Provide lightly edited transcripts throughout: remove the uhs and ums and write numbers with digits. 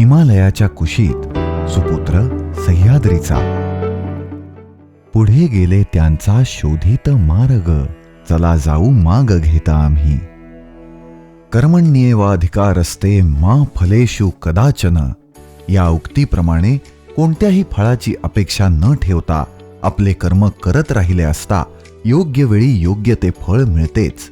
हिमालयाच्या कुशीत सुपुत्र सह्याद्रीचा. पुढे गेले त्यांचा शोधित मार्ग, चला जाऊ माग घेता आम्ही. कर्मण्येवाधिकारस्ते मा फलेषु कदाचन, या उक्तीप्रमाणे कोणत्याही फळाची अपेक्षा न ठेवता आपले कर्म करत राहिले असता योग्य वेळी योग्य ते फळ मिळतेच.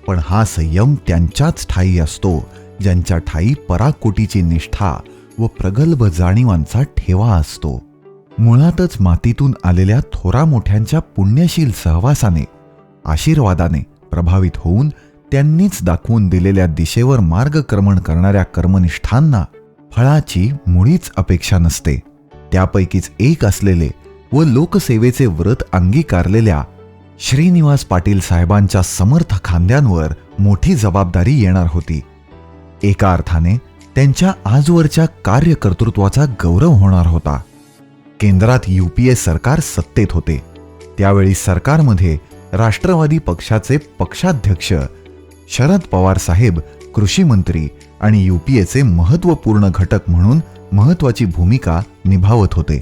पण हा संयम त्यांच्याच ठायी असतो ज्यांच्या ठायी पराकोटीची निष्ठा व प्रगल्भ जाणीवांचा ठेवा असतो. मुळातच मातीतून आलेल्या थोरा मोठ्यांच्या पुण्यशील सहवासाने, आशीर्वादाने प्रभावित होऊन त्यांनीच दाखवून दिलेल्या दिशेवर मार्गक्रमण करणाऱ्या कर्मनिष्ठांना फळाची मुळीच अपेक्षा नसते. त्यापैकीच एक असलेले व लोकसेवेचे व्रत अंगीकारलेल्या श्रीनिवास पाटील साहेबांच्या समर्थ खांद्यांवर मोठी जबाबदारी येणार होती. एका अर्थाने त्यांच्या आजवरच्या कार्यकर्तृत्वाचा गौरव होणार होता. केंद्रात UPA सरकार सत्तेत होते. त्यावेळी सरकारमध्ये राष्ट्रवादी पक्षाचे पक्षाध्यक्ष शरद पवार साहेब कृषी मंत्री आणि UPAचे महत्त्वपूर्ण घटक म्हणून महत्त्वाची भूमिका निभावत होते.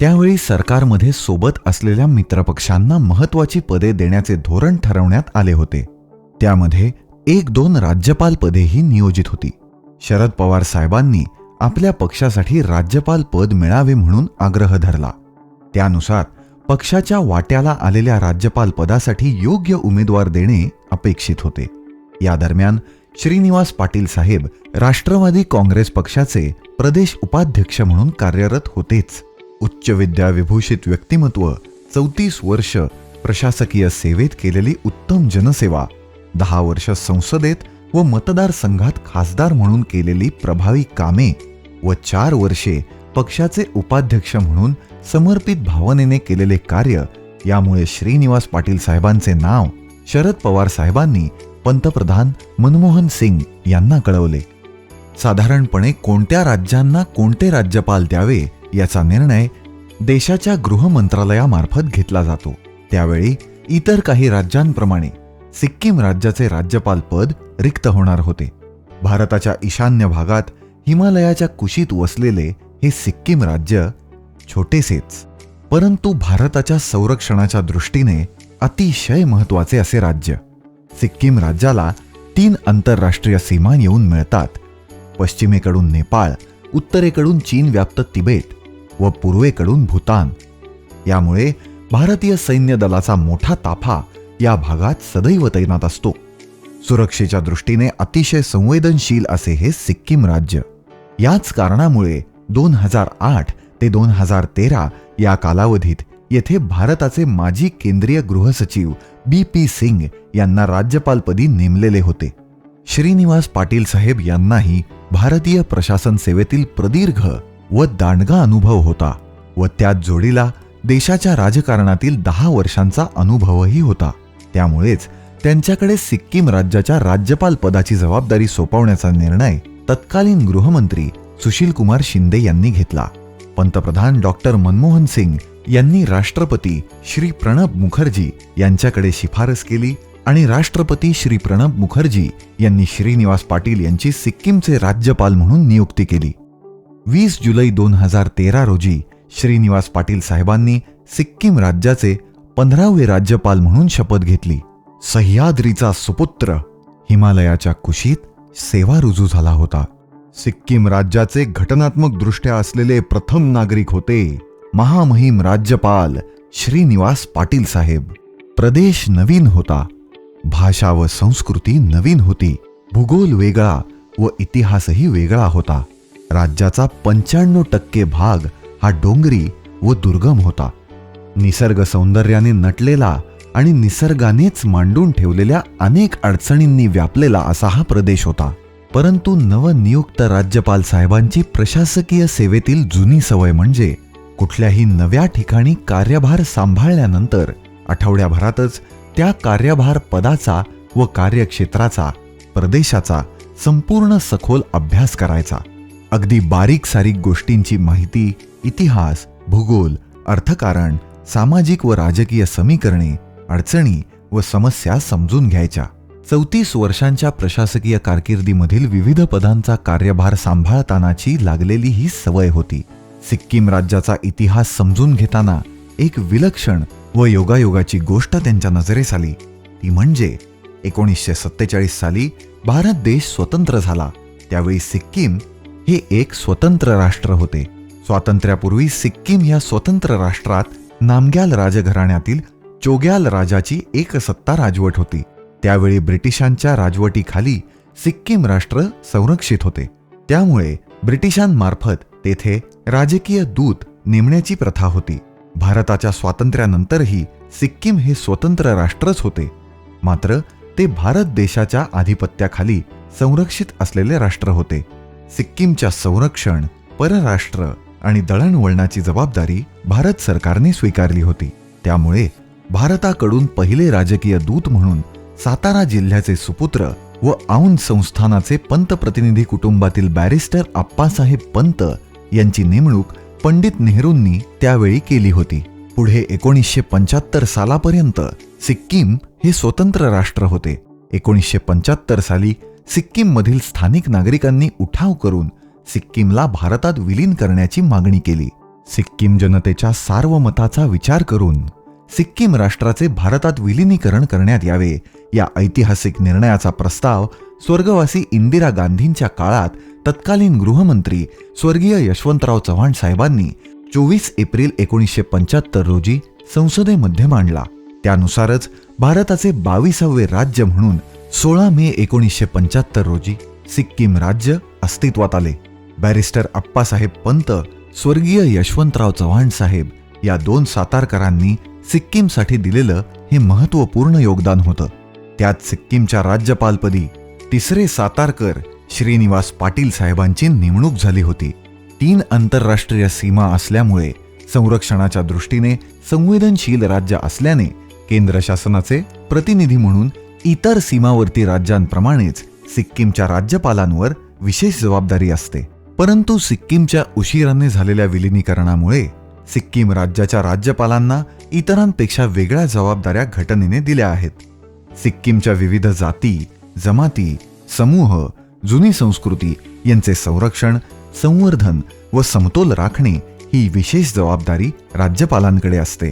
त्यावेळी सरकारमध्ये सोबत असलेल्या मित्रपक्षांना महत्त्वाची पदे देण्याचे धोरण ठरवण्यात आले होते. त्यामध्ये 1-2 राज्यपाल पदेही नियोजित होती. शरद पवार साहेबांनी आपल्या पक्षासाठी राज्यपाल पद मिळावे म्हणून आग्रह धरला. त्यानुसार पक्षाच्या वाट्याला आलेल्या राज्यपाल पदासाठी योग्य उमेदवार देणे अपेक्षित होते. या दरम्यान श्रीनिवास पाटील साहेब राष्ट्रवादी काँग्रेस पक्षाचे प्रदेश उपाध्यक्ष म्हणून कार्यरत होतेच. उच्च विद्या विभूषित व्यक्तिमत्व, 34 वर्ष प्रशासकीय सेवेत केलेली उत्तम जनसेवा, 10 वर्ष संसदेत व मतदारसंघात खासदार म्हणून केलेली प्रभावी कामे व 4 वर्षे पक्षाचे उपाध्यक्ष म्हणून समर्पित भावनेने केलेले कार्य, यामुळे श्रीनिवास पाटील साहेबांचे नाव शरद पवार साहेबांनी पंतप्रधान मनमोहन सिंग यांना कळवले. साधारणपणे कोणत्या राज्यांना कोणते राज्यपाल द्यावे याचा निर्णय देशाच्या गृह मंत्रालयामार्फत घेतला जातो. त्यावेळी इतर काही राज्यांप्रमाणे सिक्कीम राज्याचे राज्यपाल पद रिक्त होणार होते. भारताच्या ईशान्य भागात हिमालयाच्या कुशीत वसलेले हे सिक्कीम राज्य छोटेसेच, परंतु भारताच्या संरक्षणाच्या दृष्टीने अतिशय महत्त्वाचे असे राज्य. सिक्कीम राज्याला 3 आंतरराष्ट्रीय सीमा येऊन मिळतात. पश्चिमेकडून नेपाळ, उत्तरेकडून चीन व्याप्त तिबेट व पूर्वेकडून भूतान. यामुळे भारतीय सैन्य दलाचा मोठा ताफा या भागात सदैव तैनात असतो. सुरक्षेच्या दृष्टीने अतिशय संवेदनशील असे हे सिक्कीम राज्य. याच कारणामुळे 2008 ते 2013 या कालावधीत येथे भारताचे माजी केंद्रीय गृहसचिव BP सिंग यांना राज्यपालपदी नेमलेले होते. श्रीनिवास पाटील साहेब यांनाही भारतीय प्रशासन सेवेतील प्रदीर्घ व दांडगा अनुभव होता व त्याच जोडीला देशाच्या राजकारणातील 10 वर्षांचा अनुभवही होता. त्यामुळेच त्यांच्याकडे सिक्कीम राज्याच्या राज्यपाल पदाची जबाबदारी सोपवण्याचा निर्णय तत्कालीन गृहमंत्री सुशीलकुमार शिंदे यांनी घेतला. पंतप्रधान डॉक्टर मनमोहन सिंग यांनी राष्ट्रपती श्री प्रणब मुखर्जी यांच्याकडे शिफारस केली आणि राष्ट्रपती श्री प्रणब मुखर्जी यांनी श्रीनिवास पाटील यांची सिक्कीमचे राज्यपाल म्हणून नियुक्ती केली. 20 जुलै 2013 रोजी श्रीनिवास पाटील साहेबांनी सिक्कीम राज्याचे 15वे राज्यपाल म्हणून शपथ घेतली. सह्याद्रीचा सुपुत्र हिमालयाच्या कुशीत सेवा रुजू झाला होता. सिक्कीम राज्याचे घटनात्मक दृष्ट्या असलेले प्रथम नागरिक होते महामहिम राज्यपाल श्रीनिवास पाटील साहेब. प्रदेश नवीन होता, भाषा व संस्कृती नवीन होती, भूगोल वेगळा व इतिहासही वेगळा होता. राज्याचा 95% भाग हा डोंगरी व दुर्गम होता. निसर्ग सौंदर्याने नटलेला आणि निसर्गानेच मांडून ठेवलेल्या अनेक अडचणींनी व्यापलेला असा हा प्रदेश होता. परंतु नवनियुक्त राज्यपाल साहेबांची प्रशासकीय सेवेतील जुनी सवय म्हणजे कुठल्याही नव्या ठिकाणी कार्यभार सांभाळल्यानंतर आठवड्याभरातच त्या कार्यभार पदाचा व कार्यक्षेत्राचा, प्रदेशाचा संपूर्ण सखोल अभ्यास करायचा. अगदी बारीक सारीक गोष्टींची माहिती, इतिहास, भूगोल, अर्थकारण, सामाजिक व राजकीय समीकरणे, अडचणी व समस्या समजून घ्यायच्या. 34 वर्षांच्या प्रशासकीय कारकिर्दीमधील विविध पदांचा कार्यभार सांभाळतानाची लागलेली ही सवय होती. सिक्कीम राज्याचा इतिहास समजून घेताना एक विलक्षण व योगायोगाची गोष्ट त्यांच्या नजरेस आली. ती म्हणजे 1947 साली भारत देश स्वतंत्र झाला. त्यावेळी सिक्कीम हे एक स्वतंत्र राष्ट्र होते. स्वातंत्र्यापूर्वी सिक्कीम या स्वतंत्र राष्ट्रात नामग्याल राजघराण्यातील चोग्याल राजाची एकसत्ता राजवट होती. त्यावेळी ब्रिटिशांच्या राजवटीखाली सिक्कीम राष्ट्र संरक्षित होते. त्यामुळे ब्रिटिशांमार्फत तेथे राजकीय दूत नेमण्याची प्रथा होती. भारताच्या स्वातंत्र्यानंतरही सिक्कीम हे स्वतंत्र राष्ट्रच होते. मात्र ते भारत देशाच्या आधिपत्याखाली संरक्षित असलेले राष्ट्र होते. सिक्कीमच्या संरक्षण, परराष्ट्र आणि दळणवळणाची जबाबदारी भारत सरकारने स्वीकारली होती. त्यामुळे भारताकडून पहिले राजकीय दूत म्हणून सातारा जिल्ह्याचे सुपुत्र व औंध संस्थानाचे पंतप्रतिनिधी कुटुंबातील बॅरिस्टर आप्पासाहेब पंत यांची नेमणूक पंडित नेहरूंनी त्यावेळी केली होती. पुढे 1975 सालापर्यंत सिक्कीम हे स्वतंत्र राष्ट्र होते. 1975 साली सिक्कीममधील स्थानिक नागरिकांनी उठाव करून सिक्कीमला भारतात विलीन करण्याची मागणी केली. सिक्कीम जनतेच्या सार्वमताचा विचार करून सिक्कीम राष्ट्राचे भारतात विलीनीकरण करण्यात यावे या ऐतिहासिक निर्णयाचा प्रस्ताव स्वर्गवासी इंदिरा गांधींच्या काळात तत्कालीन गृहमंत्री स्वर्गीय यशवंतराव चव्हाण साहेबांनी 24 एप्रिल 1975 रोजी संसदेमध्ये मांडला. त्यानुसारच भारताचे 22वे राज्य म्हणून 16 मे 1975 रोजी सिक्कीम राज्य अस्तित्वात आले. बॅरिस्टर आप्पासाहेब पंत, स्वर्गीय यशवंतराव चव्हाण साहेब या दोन सातारकरांनी सिक्कीमसाठी दिलेलं हे महत्त्वपूर्ण योगदान होतं. त्यात सिक्कीमच्या राज्यपालपदी तिसरे सातारकर श्रीनिवास पाटील साहेबांची नेमणूक झाली होती. 3 आंतरराष्ट्रीय सीमा असल्यामुळे संरक्षणाच्या दृष्टीने संवेदनशील राज्य असल्याने केंद्र शासनाचे प्रतिनिधी म्हणून इतर सीमावर्ती राज्यांप्रमाणेच सिक्कीमच्या राज्यपालांवर विशेष जबाबदारी असते. परंतु सिक्कीमच्या उशिराने झालेल्या विलिनीकरणामुळे सिक्कीम राज्याच्या राज्यपालांना इतरांपेक्षा वेगळ्या जबाबदाऱ्या घटनेने दिल्या आहेत. सिक्कीमच्या विविध जाती, जमाती, समूह, जुनी संस्कृती यांचे संरक्षण, संवर्धन व समतोल राखणे ही विशेष जबाबदारी राज्यपालांकडे असते.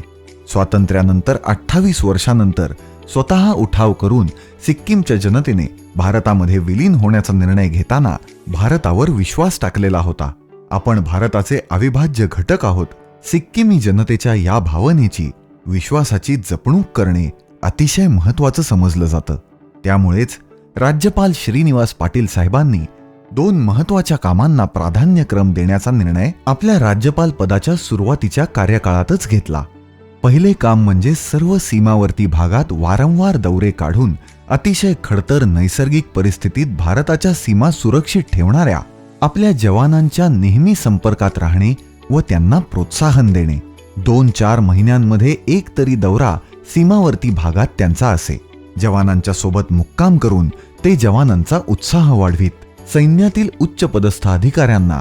स्वातंत्र्यानंतर 28 वर्षांनंतर स्वतः उठाव करून सिक्कीमच्या जनतेने भारतामध्ये विलीन होण्याचा निर्णय घेताना भारतावर विश्वास टाकलेला होता. आपण भारताचे अविभाज्य घटक आहोत. सिक्कीमी जनतेच्या या भावनेची, विश्वासाची जपणूक करणे अतिशय महत्त्वाचं समजलं जातं. त्यामुळेच राज्यपाल श्रीनिवास पाटील साहेबांनी 2 महत्त्वाच्या कामांना प्राधान्यक्रम देण्याचा निर्णय आपल्या राज्यपाल पदाच्या सुरुवातीच्या कार्यकाळातच घेतला. पहिले काम म्हणजे सर्व सीमावर्ती भागात वारंवार दौरे काढून अतिशय खडतर नैसर्गिक परिस्थितीत भारताच्या सीमा सुरक्षित ठेवणाऱ्या आपल्या जवानांच्या नेहमी संपर्कात राहणे व त्यांना प्रोत्साहन देणे. 2-4 महिन्यांमध्ये एक तरी दौरा सीमावर्ती भागात त्यांचा असे. जवानांच्या सोबत मुक्काम करून ते जवानांचा उत्साह वाढवीत. सैन्यातील उच्च पदस्थ अधिकाऱ्यांना,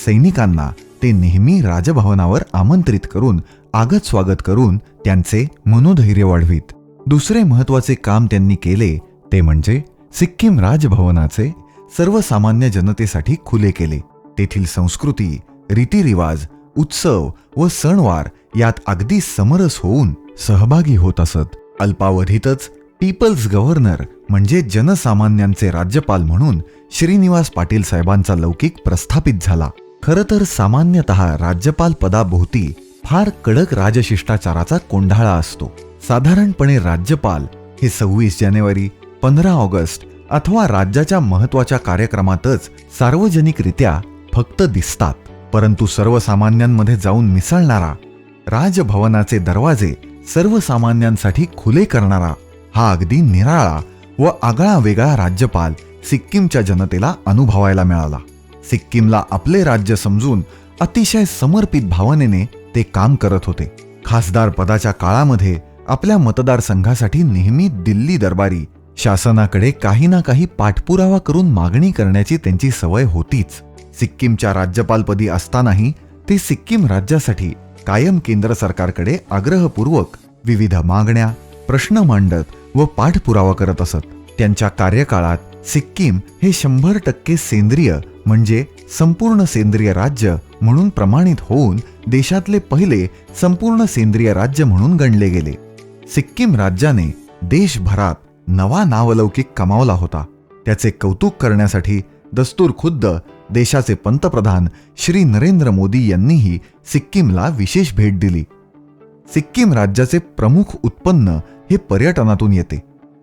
सैनिकांना ते नेहमी राजभवनावर आमंत्रित करून आगत स्वागत करून त्यांचे मनोधैर्य वाढवीत. दुसरे महत्त्वाचे काम त्यांनी केले ते म्हणजे सिक्कीम राजभवनाचे सर्वसामान्य जनतेसाठी खुले केले. तेथील संस्कृती, रीतिरिवाज, उत्सव व सणवार यात अगदी समरस होऊन सहभागी होत असत. अल्पावधीतच पीपल्स गव्हर्नर म्हणजे जनसामान्यांचे राज्यपाल म्हणून श्रीनिवास पाटील साहेबांचा लौकिक प्रस्थापित झाला. खरं तर सामान्यतः राज्यपाल पदाभोवती फार कडक राजशिष्टाचाराचा कोंढाळा असतो. साधारणपणे राज्यपाल हे 26 जानेवारी, 15 ऑगस्ट अथवा राज्याच्या महत्त्वाच्या कार्यक्रमातच सार्वजनिकरित्या फक्त दिसतात. परंतु सर्वसामान्यांमध्ये जाऊन मिसळणारा, राजभवनाचे दरवाजे सर्वसामान्यांसाठी खुले करणारा हा अगदी निराळा व आगळा वेगळा राज्यपाल सिक्कीमच्या जनतेला अनुभवायला मिळाला. सिक्कीमला आपले राज्य समजून अतिशय समर्पित भावनेने ते काम करत होते. खासदार पदाच्या काळामध्ये आपल्या मतदारसंघासाठी नेहमी दिल्ली दरबारी शासनाकडे काही ना काही पाठपुरावा करून मागणी करण्याची त्यांची सवय होतीच. सिक्कीमच्या राज्यपालपदी असतानाही ते सिक्कीम राज्यासाठी कायम केंद्र सरकारकडे आग्रहपूर्वक विविध मागण्या, प्रश्न मांडत व पाठपुरावा करत असत. त्यांच्या कार्यकाळात सिक्कीम हे 100% सेंद्रिय म्हणजे संपूर्ण सेंद्रिय राज्य म्हणून प्रमाणित होऊन देशातले पहिले संपूर्ण सेंद्रिय राज्य म्हणून गणले गेले. सिक्कीम राज्याने देशभरात नवा नावलौकिक कमावला होता. त्याचे कौतुक करण्यासाठी दस्तूरखुद्द देशाचे पंतप्रधान श्री नरेंद्र मोदी यांनीही सिक्कीमला विशेष भेट दिली. सिक्कीम राज्याचे प्रमुख उत्पन्न हे पर्यटनातून येते.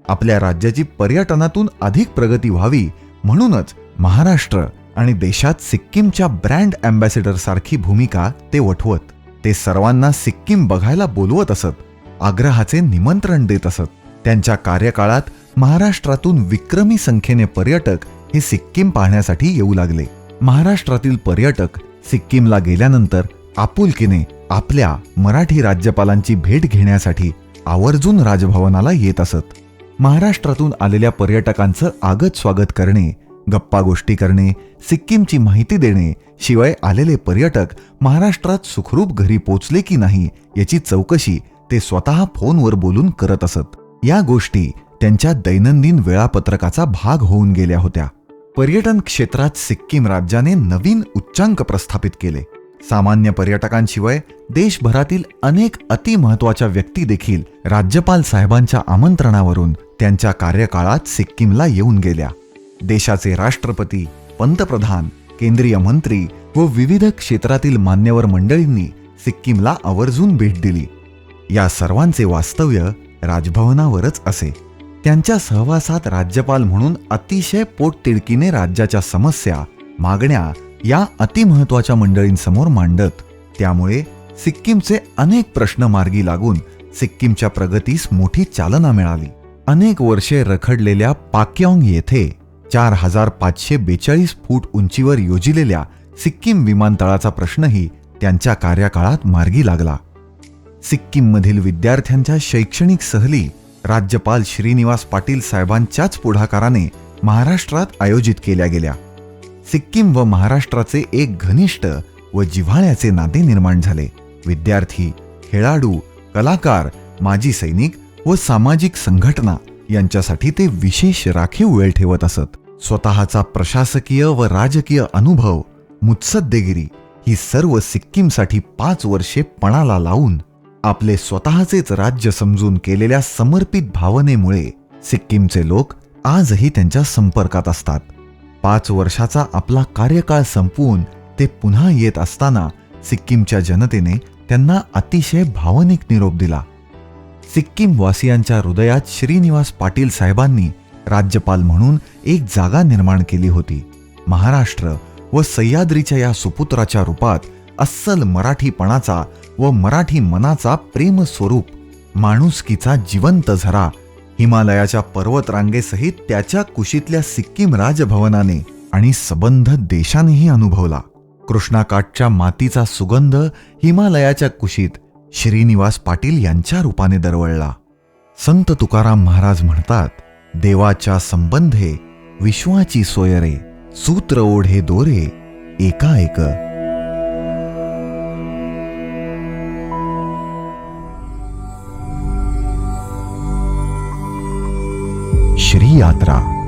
आपल्या राज्याची पर्यटनातून अधिक प्रगती व्हावी म्हणूनच महाराष्ट्र आणि देशात सिक्कीमच्या ब्रँड अँबॅसेडर सारखी भूमिका ते वठवत. ते सर्वांना सिक्कीम बघायला बोलवत असत, आग्रहाचे निमंत्रण देत असत. त्यांच्या कार्यकाळात महाराष्ट्रातून विक्रमी संख्येने पर्यटक हे सिक्कीम पाहण्यासाठी येऊ लागले. महाराष्ट्रातील पर्यटक सिक्कीमला गेल्यानंतर आपुलकीने आपल्या मराठी राज्यपालांची भेट घेण्यासाठी आवर्जून राजभवनाला येत असत. महाराष्ट्रातून आलेल्या पर्यटकांचं आगत स्वागत करणे, गप्पा गोष्टी करणे, सिक्कीमची माहिती देणे, शिवाय आलेले पर्यटक महाराष्ट्रात सुखरूप घरी पोचले की नाही याची चौकशी ते स्वतः फोनवर बोलून करत असत. या गोष्टी त्यांच्या दैनंदिन वेळापत्रकाचा भाग होऊन गेल्या होत्या. पर्यटन क्षेत्रात सिक्कीम राज्याने नवीन उच्चांक प्रस्थापित केले. सामान्य पर्यटकांशिवाय देशभरातील अनेक अतिमहत्वाच्या व्यक्ती देखील राज्यपाल साहेबांच्या आमंत्रणावरून त्यांच्या कार्यकाळात सिक्कीमला येऊन गेल्या. देशाचे राष्ट्रपती, पंतप्रधान, केंद्रीय मंत्री व विविध क्षेत्रातील मान्यवर मंडळींनी सिक्कीमला आवर्जून भेट दिली. या सर्वांचे वास्तव्य राजभवनावरच असे. त्यांच्या सहवासात राज्यपाल म्हणून अतिशय पोटतिडकीने राज्याच्या समस्या, मागण्या या अतिमहत्वाच्या मंडळींसमोर मांडत. त्यामुळे सिक्कीमचे अनेक प्रश्न मार्गी लागून सिक्कीमच्या प्रगतीस मोठी चालना मिळाली. अनेक वर्षे रखडलेल्या पाक्यॉंग येथे 4542 फूट उंचीवर योजिलेल्या सिक्कीम विमानतळाचा प्रश्नही त्यांच्या कार्यकाळात मार्गी लागला. सिक्कीममधील विद्यार्थ्यांच्या शैक्षणिक सहली राज्यपाल श्रीनिवास पाटील साहेबांच्याच पुढाकाराने महाराष्ट्रात आयोजित केल्या गेल्या. सिक्कीम व महाराष्ट्राचे एक घनिष्ठ व जिव्हाळ्याचे नाते निर्माण झाले. विद्यार्थी, खेळाडू, कलाकार, माजी सैनिक व सामाजिक संघटना यांच्यासाठी ते विशेष राखीव वेळ ठेवत असत. स्वतःचा प्रशासकीय व राजकीय अनुभव, मुत्सद्देगिरी ही सर्व सिक्कीमसाठी 5 वर्षे पणाला लावून आपले स्वतःचेच राज्य समजून केलेल्या समर्पित भावनेमुळे सिक्कीमचे लोक आजही त्यांच्या संपर्कात असतात. 5 वर्षाचा आपला कार्यकाळ संपवून ते पुन्हा येत असताना सिक्कीमच्या जनतेने त्यांना अतिशय भावनिक निरोप दिला. सिक्कीम वासियांच्या हृदयात श्रीनिवास पाटील साहेबांनी राज्यपाल म्हणून एक जागा निर्माण केली होती. महाराष्ट्र व सह्याद्रीच्या या सुपुत्राच्या रूपात अस्सल मराठीपणाचा व मराठी मनाचा प्रेम स्वरूप माणुसकीचा जिवंत झरा हिमालयाच्या पर्वतरांगेसहित त्याच्या कुशीतल्या सिक्कीम राजभवनाने आणि सबंध देशानेही अनुभवला. कृष्णाकाठच्या मातीचा सुगंध हिमालयाच्या कुशीत श्रीनिवास पाटील यांच्या रूपाने दरवळला. संत तुकाराम महाराज म्हणतात, देवाच्या संबंधे विश्वाची सोयरे, सूत्र ओढे दोरे एकाएक. श्री यात्रा